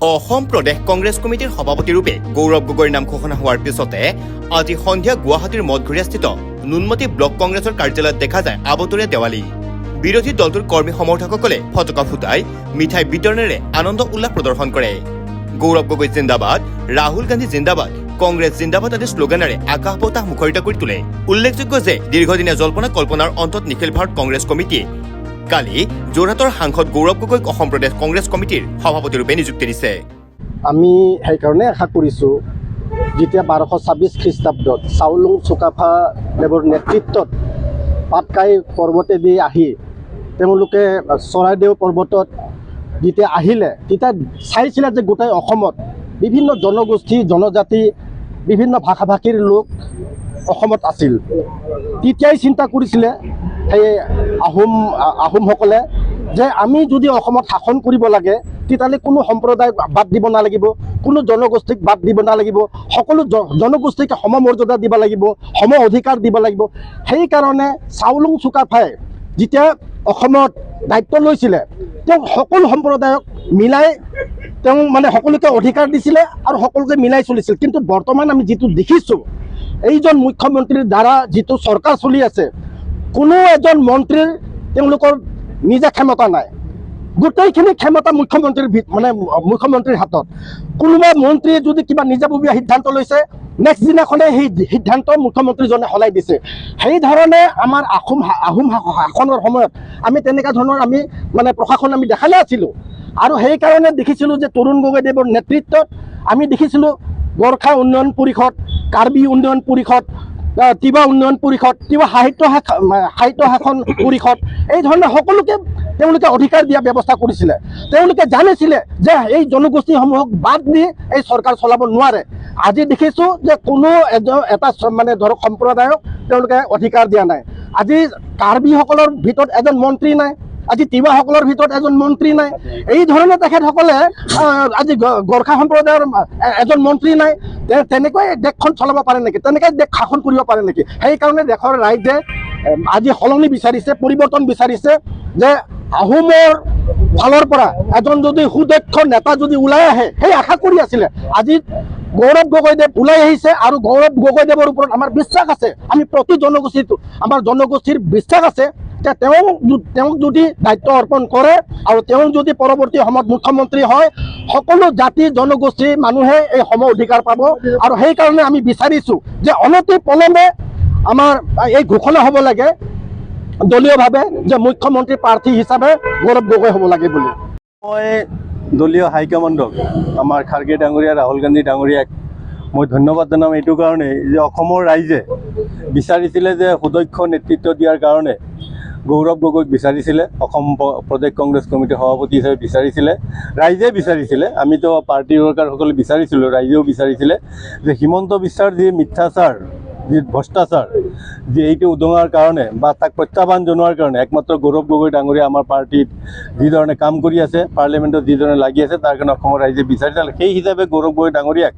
অসম প্ৰদেশ কংগ্ৰেছ কমিটিৰ সভাপতিৰূপে গৌৰৱ গগৈৰ নাম ঘোষণা হোৱাৰ পিছতে আজি সন্ধিয়া গুৱাহাটীৰ মঠঘৰীয়াস্থিত নুনমাটি ব্লক কংগ্ৰেছৰ কাৰ্যালয়ত দেখা যায় আবতৰীয়া দেৱালী। বিৰোধী দলটোৰ কৰ্মী সমৰ্থকসকলে ফটকা ফুটাই মিঠাই বিতৰণেৰে আনন্দ উল্লাস প্ৰদৰ্শন কৰে। গৌৰৱ গগৈ জিন্দাবাদ, ৰাহুল গান্ধী জিন্দাবাদ, কংগ্ৰেছ জিন্দাবাদ আদি শ্লোগানেৰে আকাশ বতাহ মুখৰিত কৰি তোলে। উল্লেখযোগ্য যে দীৰ্ঘদিনীয়া জল্পনা কল্পনাৰ অন্তত নিখিল ভাৰত কংগ্ৰেছ কমিটিয়ে কালি যোৰহাটৰ সাংসদ গৌৰৱ গগৈক অসম প্ৰদেশ কংগ্ৰেছ কমিটিৰ সভাপতিৰূপে নিযুক্তি দিছে। আমি সেইকাৰণে আশা কৰিছোঁ যেতিয়া 1226 খ্ৰীষ্টাব্দত চাউলুং চুকাফা দেৱৰ নেতৃত্বত পাটকাই পৰ্বতেদি আহি তেওঁলোকে চৰাইদেউ পৰ্বতত যেতিয়া আহিলে তেতিয়া চাইছিলে যে গোটেই অসমত বিভিন্ন জনগোষ্ঠী জনজাতি বিভিন্ন ভাষা ভাষীৰ লোক অসমত আছিল। তেতিয়াই চিন্তা কৰিছিলে সেই আহোমসকলে যে আমি যদি অসমত শাসন কৰিব লাগে তেতিয়াহ'লে কোনো সম্প্ৰদায় বাদ দিব নালাগিব, কোনো জনগোষ্ঠীক বাদ দিব নালাগিব, সকলো জনগোষ্ঠীক সমমৰ্যাদা দিব লাগিব, সম অধিকাৰ দিব লাগিব। সেইকাৰণে চাউলুং চুকাফাই যেতিয়া অসমত দায়িত্ব লৈছিলে তেওঁ সকলো সম্প্ৰদায়ক মিলাই তেওঁ সকলোকে অধিকাৰ দিছিলে আৰু সকলোকে মিলাই চলিছিল। কিন্তু বৰ্তমান আমি যিটো দেখিছোঁ এইজন মুখ্যমন্ত্ৰীৰ দ্বাৰা যিটো চৰকাৰ চলি আছে, কোনো এজন মন্ত্ৰীৰ তেওঁলোকৰ নিজা ক্ষমতা নাই, গোটেইখিনি ক্ষমতা মুখ্যমন্ত্ৰীৰ হাতত। কোনোবা মন্ত্ৰীয়ে যদি কিবা নিজাববীয়া সিদ্ধান্ত লৈছে নেক্সট দিনাখনে সেই সিদ্ধান্ত মুখ্যমন্ত্ৰীজনে সলাই দিছে। সেইধৰণে আমাৰ আহোম শাসনৰ সময়ত আমি তেনেকুৱা ধৰণৰ প্ৰশাসন আমি দেখা নাছিলোঁ। আৰু সেইকাৰণে দেখিছিলোঁ যে তৰুণ গগৈদেৱৰ নেতৃত্বত আমি দেখিছিলোঁ গোৰ্খা উন্নয়ন পৰিষদ, কাৰ্বি উন্নয়ন পৰিষদ, তিৱা উন্নয়ন পৰিষদ, তিৱা সাহিত্য শাসন পৰিষদ, এই ধৰণে সকলোকে তেওঁলোকে অধিকাৰ দিয়া ব্যৱস্থা কৰিছিলে। তেওঁলোকে জানিছিলে যে এই জনগোষ্ঠীসমূহক বাদ দি এই চৰকাৰ চলাব নোৱাৰে। আজি দেখিছোঁ যে কোনো এটা ধৰক সম্প্ৰদায়ক তেওঁলোকে অধিকাৰ দিয়া নাই। আজি কাৰ্বিসকলৰ ভিতৰত এজন মন্ত্ৰী নাই, আজি তিৱাসকলৰ ভিতৰত এজন মন্ত্ৰী নাই। এই ধৰণে তেখেতসকলে আজি গোৰ্খা সম্প্ৰদায়ৰ এজন মন্ত্ৰী নাই। তেনেকৈ দেশখন চলাব পাৰে নেকি? তেনেকৈ দেশ শাসন কৰিব পাৰে নেকি? সেইকাৰণে দেশৰ ৰাইজে আজি সলনি বিচাৰিছে, পৰিৱৰ্তন বিচাৰিছে যে আহোমৰ ফালৰ পৰা এজন যদি সুদক্ষ নেতা যদি ওলাই আহে সেই আশা কৰি আছিলে। আজি গৌৰৱ গগৈদেৱ ওলাই আহিছে আৰু গৌৰৱ গগৈদেৱৰ ওপৰত আমাৰ বিশ্বাস আছে। আমি প্ৰতি আমাৰ জনগোষ্ঠীৰ বিশ্বাস আছে যে তেওঁক যদি দায়িত্ব অৰ্পণ কৰে আৰু তেওঁ যদি পৰৱৰ্তী সময়ত মুখ্যমন্ত্ৰী হয় সকলো জাতি জনগোষ্ঠী মানুহে এই সম অধিকাৰ পাব। আৰু সেইকাৰণে আমি বিচাৰিছোঁ যে অনতি পলমে আমাৰ এই ঘোষণা হ'ব লাগে দলীয়ভাৱে যে মুখ্যমন্ত্ৰী প্ৰাৰ্থী হিচাপে গৌৰৱ গগৈ হ'ব লাগে বুলি। মই দলীয় হাইকমাণ্ডক আমাৰ খাৰ্গে ডাঙৰীয়া, ৰাহুল গান্ধী ডাঙৰীয়াক মই ধন্যবাদ জনাম এইটো কাৰণেই যে অসমৰ ৰাইজে বিচাৰিছিলে যে সুদক্ষ নেতৃত্ব দিয়াৰ কাৰণে গৌৰৱ গগৈক বিচাৰিছিলে, অসম প্ৰদেশ কংগ্ৰেছ কমিটিৰ সভাপতি হিচাপে বিচাৰিছিলে, ৰাইজে বিচাৰিছিলে। আমিতো পাৰ্টীৰ ৱৰ্কাৰসকলে বিচাৰিছিলোঁ, ৰাইজেও বিচাৰিছিলে যে হিমন্ত বিশ্বৰ যি মিথ্যাচাৰ, যি ভ্ৰষ্টাচাৰ, যি এইটো উদঙাৰ কাৰণে বা তাক প্ৰত্যাহ্বান জনোৱাৰ কাৰণে একমাত্ৰ গৌৰৱ গগৈ ডাঙৰীয়া আমাৰ পাৰ্টীত যিধৰণে কাম কৰি আছে, পাৰ্লিয়ামেণ্টত যিধৰণে লাগি আছে, তাৰ কাৰণে অসমৰ ৰাইজে বিচাৰিছিল। সেই হিচাপে গৌৰৱ গগৈ ডাঙৰীয়াক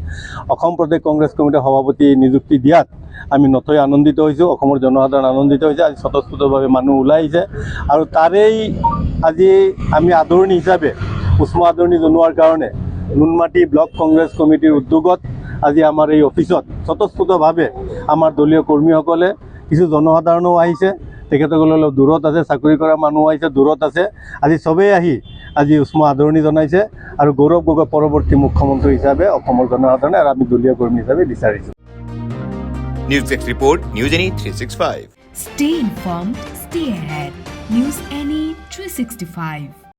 অসম প্ৰদেশ কংগ্ৰেছ কমিটিৰ সভাপতি নিযুক্তি দিয়াত আমি নথৈ আনন্দিত হৈছোঁ, অসমৰ জনসাধাৰণ আনন্দিত হৈছে। আজি স্বতঃস্ফূৰ্তভাৱে মানুহ ওলাই আহিছে আৰু তাৰেই আজি আমি আদৰণি হিচাপে উষ্ম আদৰণি জনোৱাৰ কাৰণে নুনমাটি ব্লক কংগ্ৰেছ কমিটিৰ উদ্যোগত আজি আমাৰ এই অফিচত স্বতঃস্ফূৰ্তভাৱে আমাৰ দলীয় কৰ্মীসকলে, কিছু জনসাধাৰণো আহিছে, তেখেতসকলে অলপ দূৰত আছে, চাকৰি কৰা মানুহ আহিছে, দূৰত আছে, আজি চবেই আহি আজি উষ্ম আদৰণি জনাইছে আৰু গৌৰৱ গগৈ পৰৱৰ্তী মুখ্যমন্ত্ৰী হিচাপে অসমৰ জনসাধাৰণে আৰু আমি দলীয় কৰ্মী হিচাপে বিচাৰিছোঁ। News desk report, news any 365। Stay informed, stay ahead. News Any 365.